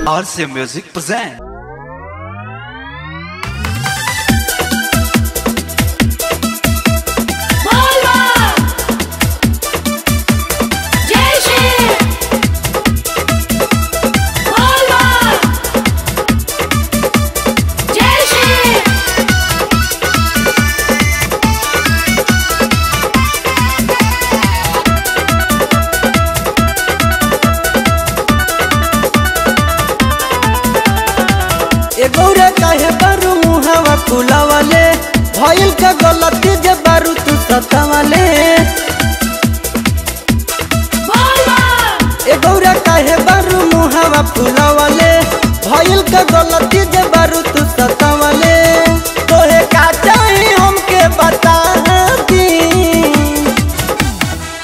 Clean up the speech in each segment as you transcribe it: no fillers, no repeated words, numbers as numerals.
RC Music present. गौरे काहे बारू मुहावा फुलावाले भइल का गलती जे बारू तू सतावाले। ए गौरे काहे बारू मुहावा फुलावाले भइल का गलती जे बारू तू सतावाले। तोहे का चाही हमके बता दी।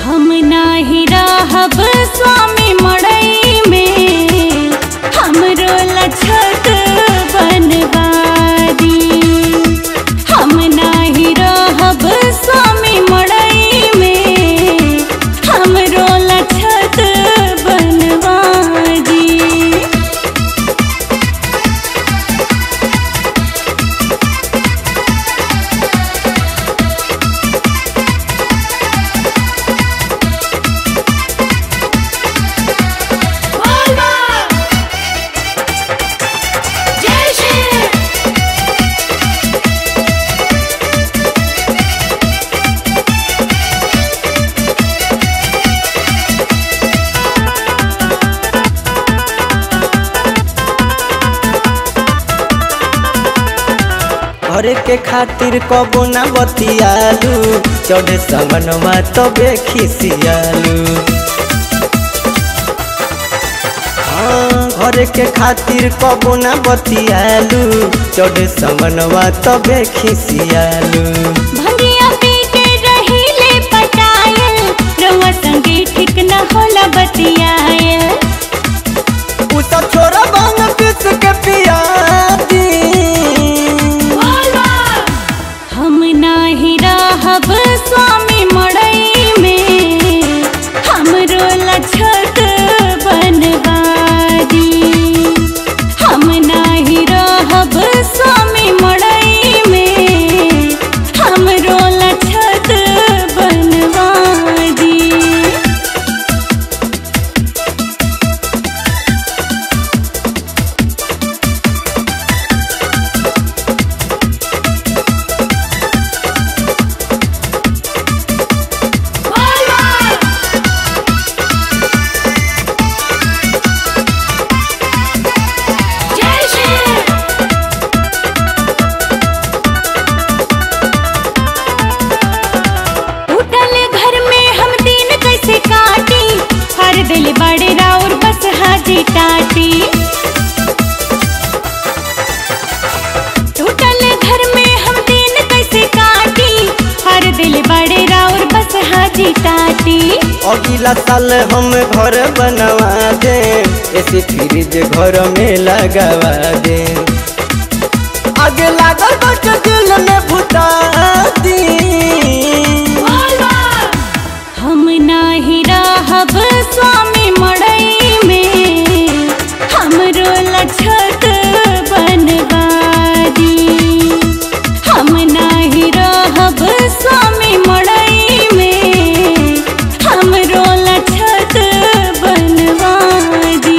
हम नाही रहब स्वामी मड़ई में हमरो लछत बनवारी। हम नाही रहब स्वामी मड़ई में हमरो लछत बनवारी। घरे के खातिर कबो ना बतियालू चढ़े समनवा तबे खिसियालू। घरे के खातिर कबो ना बतियालू चढ़े समनवा तबे खिसियालू। भंगिया पी के रहिले पटायल रउआ संगे ठीक न होला बतियायल। उ सब छोरा भांग पीस के पिया दी। हम नाही रहब स्वामी मड़ई में हमरो लछत बनवारी। हम नाही रहब स्वामी मड़ई में हमरो लछत बनवारी। दिल बड़े राउर बस हाजी टाटी। टूटल घर में हम दिन कैसे काटी हर दिल बड़े राउर बस हाजी टाटी। अगला साल हम घर बनवा दे ऐसे फ्रिज घर में लगवा दे। आगे लागल बट दिल में भुता दी। हम नाही रहब स्वामी मड़ई में हमरो लछत बनवारी। हम नाही रहब स्वामी मड़ई में हमरो लछत बनवारी।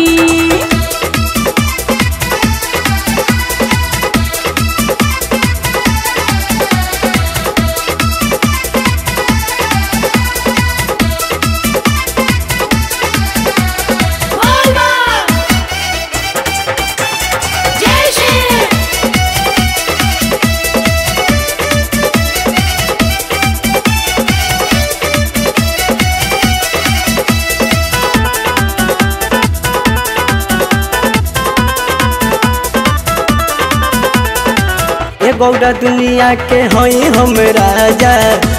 गौरा दुनिया के हई हम राजा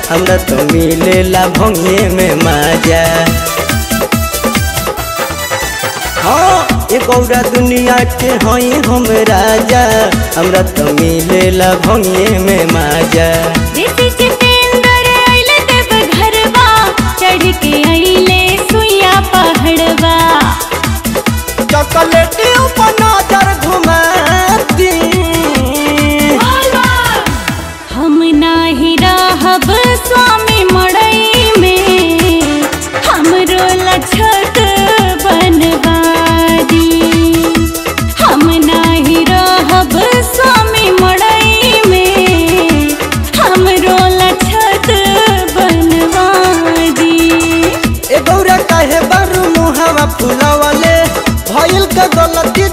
हमरा तो मिलेला भंगे में माजा। हाँ ये गौरा दुनिया के हई हम राजा हमरा तो मिलेला भंगे में माजा। के अइले सुइया पहाड़वा चॉकलेट ऊपर फुलावले भइल का गलती